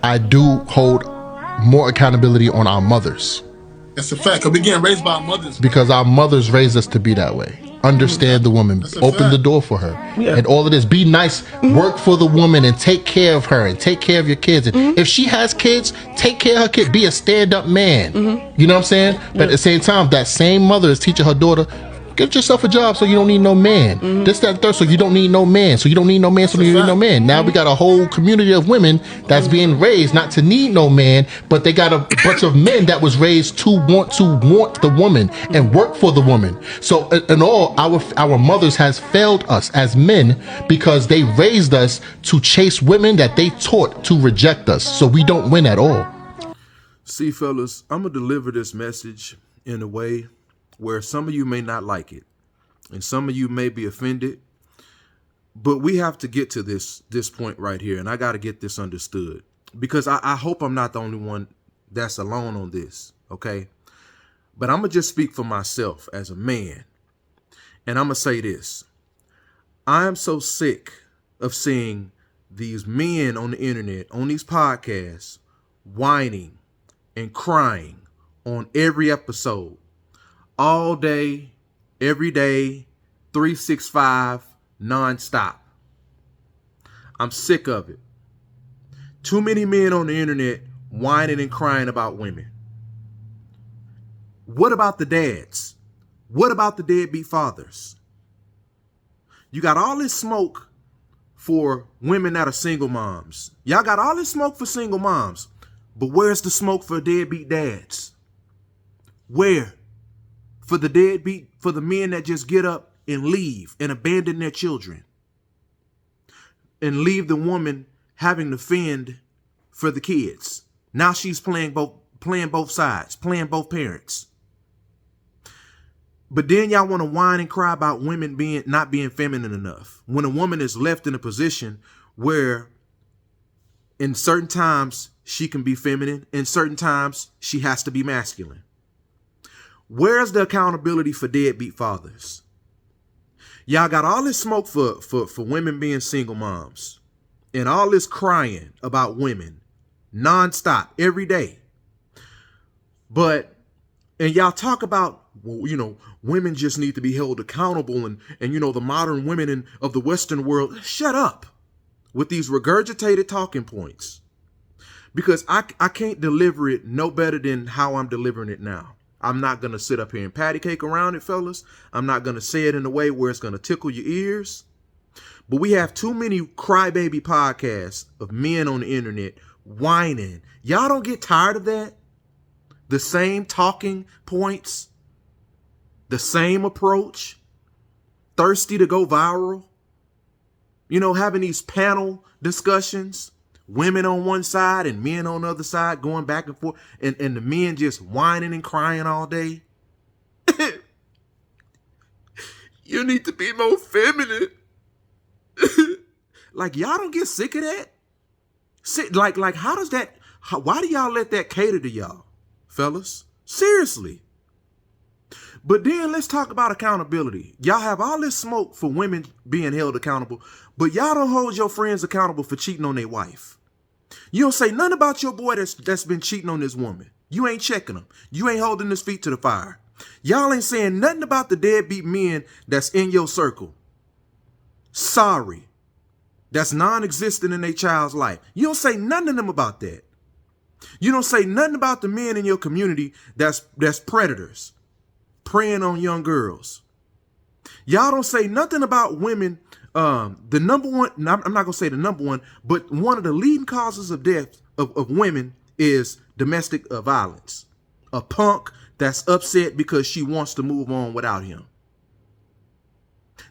I do hold more accountability on our mothers. That's a fact. Cause we getting raised by our mothers. Because our mothers raised us to be that way. Understand the woman, open the door for her, and all of this. Be nice, work for the woman, and take care of her, and take care of your kids. And if she has kids, take care of her kid. Be a stand-up man. You know what I'm saying? But at the same time, that same mother is teaching her daughter, get yourself a job so you don't need no man. This, that, and third, so you don't need no man. So you don't need no man, so you don't need no man. Now we got a whole community of women that's being raised not to need no man, but they got a bunch of men that was raised to want the woman and work for the woman. So in all, our mothers has failed us as men because they raised us to chase women that they taught to reject us. So we don't win at all. See, fellas, I'm going to deliver this message in a way where some of you may not like it and some of you may be offended, but we have to get to this point right here, and I got to get this understood because I hope I'm not the only one that's alone on this, okay? But I'm going to just speak for myself as a man, and I'm going to say this. I am so sick of seeing these men on the internet, on these podcasts, whining and crying on every episode. All day, every day, 365, nonstop. I'm sick of it. Too many men on the internet whining and crying about women. What about the dads? What about the deadbeat fathers? You got all this smoke for women that are single moms. Y'all got all this smoke for single moms. But where's the smoke for deadbeat dads? Where? For the men that just get up and leave and abandon their children and leave the woman having to fend for the kids. Now she's playing both sides, playing both parents. But then y'all want to whine and cry about women not being feminine enough. When a woman is left in a position where in certain times she can be feminine, in certain times she has to be masculine. Where's the accountability for deadbeat fathers? Y'all got all this smoke for women being single moms and all this crying about women nonstop every day. And y'all talk about, well, women just need to be held accountable and the modern women of the Western world. Shut up with these regurgitated talking points because I can't deliver it no better than how I'm delivering it now. I'm not going to sit up here and patty cake around it, fellas. I'm not going to say it in a way where it's going to tickle your ears. But we have too many crybaby podcasts of men on the internet whining. Y'all don't get tired of that? The same talking points, the same approach, thirsty to go viral. Having these panel discussions. Women on one side and men on the other side going back and forth and the men just whining and crying all day. You need to be more feminine. Like, y'all don't get sick of that? Like, how does that, why do y'all let that cater to y'all, fellas? Seriously. But then let's talk about accountability. Y'all have all this smoke for women being held accountable, but y'all don't hold your friends accountable for cheating on their wife. You don't say nothing about your boy that's been cheating on this woman. You ain't checking him. You ain't holding his feet to the fire. Y'all ain't saying nothing about the deadbeat men that's in your circle. Sorry. That's non-existent in their child's life. You don't say nothing to them about that. You don't say nothing about the men in your community that's predators, preying on young girls. Y'all don't say nothing about women. The number one, I'm not going to say the number one, but one of the leading causes of death of women is domestic violence. A punk that's upset because she wants to move on without him.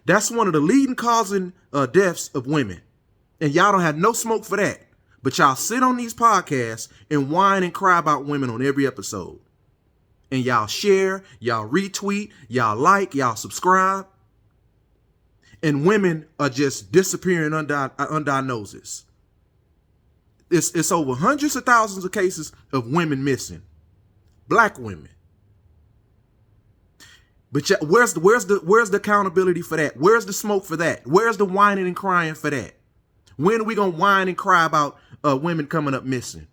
That's one of the leading causing deaths of women. And y'all don't have no smoke for that. But y'all sit on these podcasts and whine and cry about women on every episode. And y'all share, y'all retweet, y'all like, y'all subscribe. And women are just disappearing under our noses. It's over hundreds of thousands of cases of women missing. Black women. But where's the accountability for that? Where's the smoke for that? Where's the whining and crying for that? When are we going to whine and cry about women coming up missing?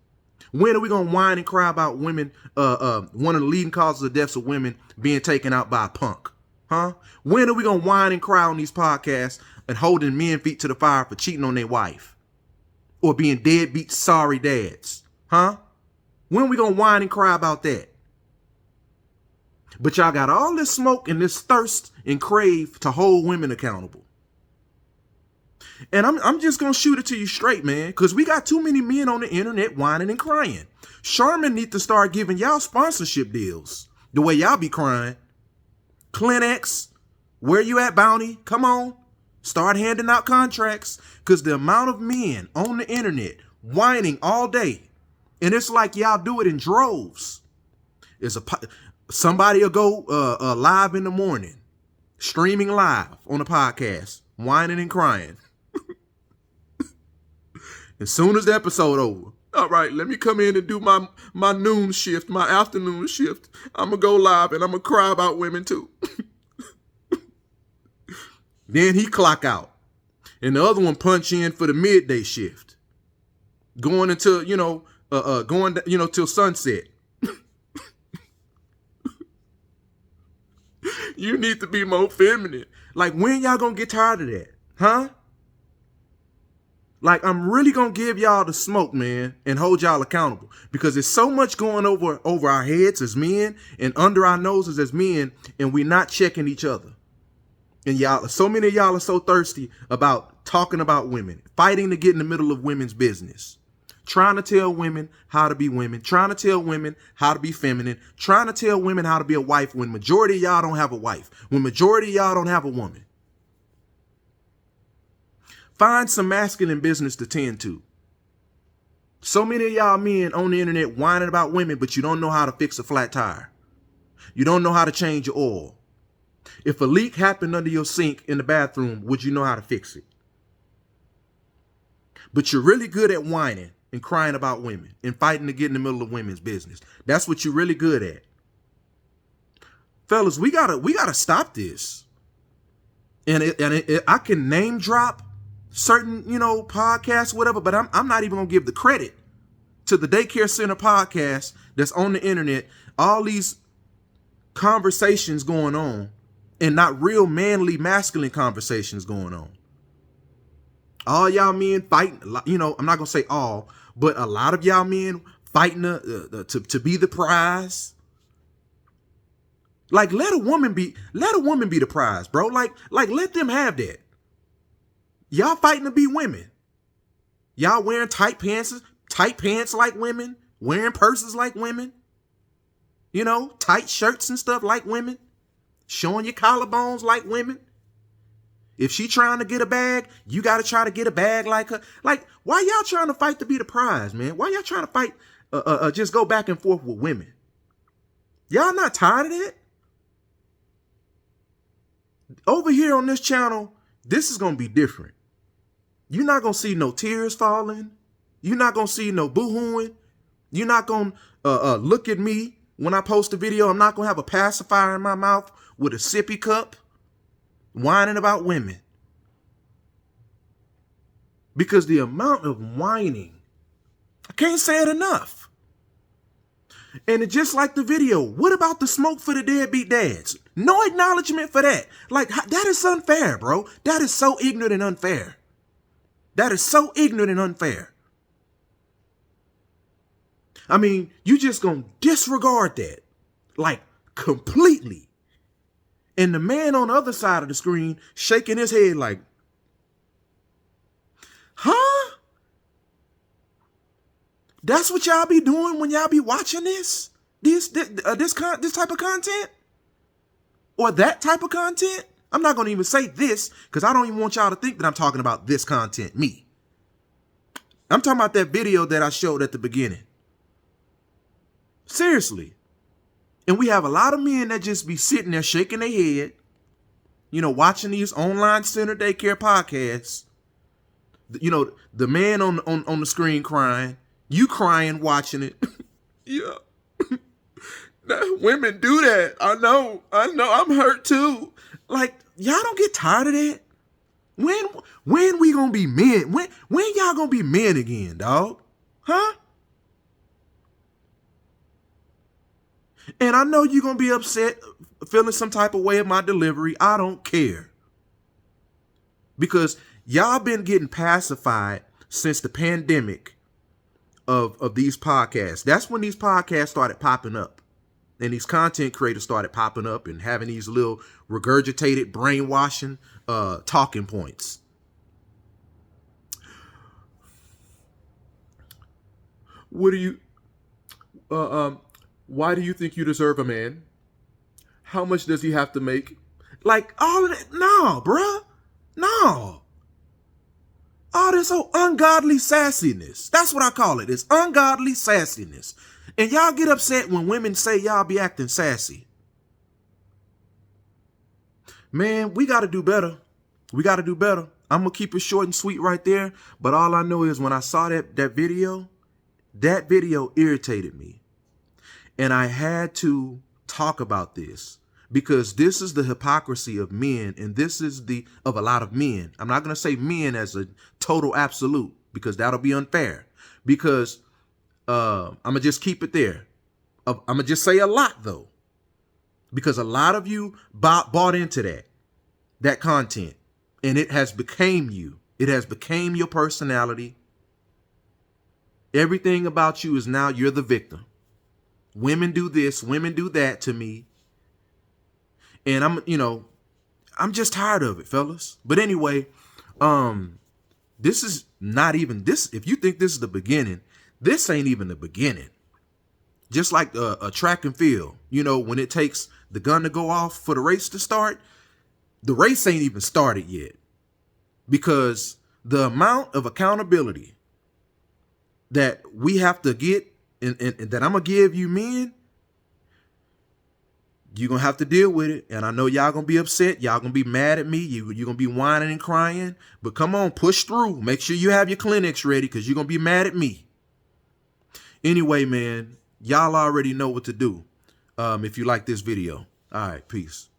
When are we going to whine and cry about women, one of the leading causes of deaths of women being taken out by a punk? Huh? When are we going to whine and cry on these podcasts and holding men feet to the fire for cheating on their wife? Or being deadbeat sorry dads? Huh? When are we going to whine and cry about that? But y'all got all this smoke and this thirst and crave to hold women accountable. And I'm just going to shoot it to you straight, man, because we got too many men on the internet whining and crying. Sherman need to start giving y'all sponsorship deals the way y'all be crying. Clinics, where you at, Bounty? Come on. Start handing out contracts, because the amount of men on the internet whining all day, and it's like y'all do it in droves. Somebody will go live in the morning, streaming live on a podcast, whining and crying. As soon as the episode over, all right, let me come in and do my noon shift, my afternoon shift. I'm going to go live and I'm going to cry about women too. Then he clock out. And the other one punch in for the midday shift. Going until, till sunset. You need to be more feminine. Like, when y'all going to get tired of that? Huh? Like, I'm really going to give y'all the smoke, man, and hold y'all accountable, because there's so much going over our heads as men and under our noses as men, and we're not checking each other. And so many of y'all are so thirsty about talking about women, fighting to get in the middle of women's business, trying to tell women how to be women, trying to tell women how to be feminine, trying to tell women how to be a wife when majority of y'all don't have a wife, when majority of y'all don't have a woman. Find some masculine business to tend to. So many of y'all men on the internet whining about women, but you don't know how to fix a flat tire. You don't know how to change your oil. If a leak happened under your sink in the bathroom, would you know how to fix it? But you're really good at whining and crying about women and fighting to get in the middle of women's business. That's what you're really good at. Fellas, we gotta stop this. And I can name drop certain, podcasts, whatever, but I'm not even gonna give the credit to the Daycare Center podcast that's on the internet. All these conversations going on, and not real manly, masculine conversations going on. All y'all men fighting, I'm not gonna say all, but a lot of y'all men fighting to be the prize. Like, let a woman be the prize, bro. Like let them have that. Y'all fighting to be women. Y'all wearing tight pants like women, wearing purses like women, tight shirts and stuff like women, showing your collarbones like women. If she trying to get a bag, you got to try to get a bag like her. Like, why y'all trying to fight to be the prize, man? Why y'all trying to fight, just go back and forth with women? Y'all not tired of that? Over here on this channel, this is going to be different. You're not going to see no tears falling. You're not going to see no boo-hooing. You're not going to look at me when I post a video. I'm not going to have a pacifier in my mouth with a sippy cup whining about women. Because the amount of whining, I can't say it enough. And it's just like the video. What about the smoke for the deadbeat dads? No acknowledgement for that. Like, that is unfair, bro. That is so ignorant and unfair. That is so ignorant and unfair. I mean, you just gonna disregard that, like, completely. And the man on the other side of the screen shaking his head like, huh? That's what y'all be doing when y'all be watching this type of content? Or that type of content? I'm not going to even say this, because I don't even want y'all to think that I'm talking about this content, me. I'm talking about that video that I showed at the beginning. Seriously. And we have a lot of men that just be sitting there shaking their head, watching these online center daycare podcasts. The man on the screen crying, you crying watching it. Yeah. Women do that. I know. I'm hurt too. Like, y'all don't get tired of that? When we gonna be men? When y'all gonna be men again, dog? Huh? And I know you're gonna be upset, feeling some type of way of my delivery. I don't care. Because y'all been getting pacified since the pandemic of these podcasts. That's when these podcasts started popping up. And these content creators started popping up and having these little regurgitated, brainwashing talking points. What do you why do you think you deserve a man? How much does he have to make? Like all of that? No, bruh. No. All this old ungodly sassiness. That's what I call it. It's ungodly sassiness. And y'all get upset when women say y'all be acting sassy. Man, we got to do better. We got to do better. I'm going to keep it short and sweet right there. But all I know is when I saw that video irritated me. And I had to talk about this because this is the hypocrisy of men. And this is of a lot of men. I'm not going to say men as a total absolute because that'll be unfair. Because I'm going to just keep it there. I'm going to just say a lot, though, because a lot of you bought into that content, and it has became you. It has became your personality. Everything about you is now you're the victim. Women do this, women do that to me. And I'm just tired of it, fellas. But anyway, this is not even this. If you think this is the beginning, this ain't even the beginning. Just like a track and field, when it takes the gun to go off for the race to start, the race ain't even started yet. Because the amount of accountability that we have to get and that I'm going to give you men, you're going to have to deal with it. And I know y'all going to be upset. Y'all going to be mad at me. You're going to be whining and crying. But come on, push through. Make sure you have your Kleenex ready because you're going to be mad at me. Anyway, man, y'all already know what to do if you like this video. All right, peace.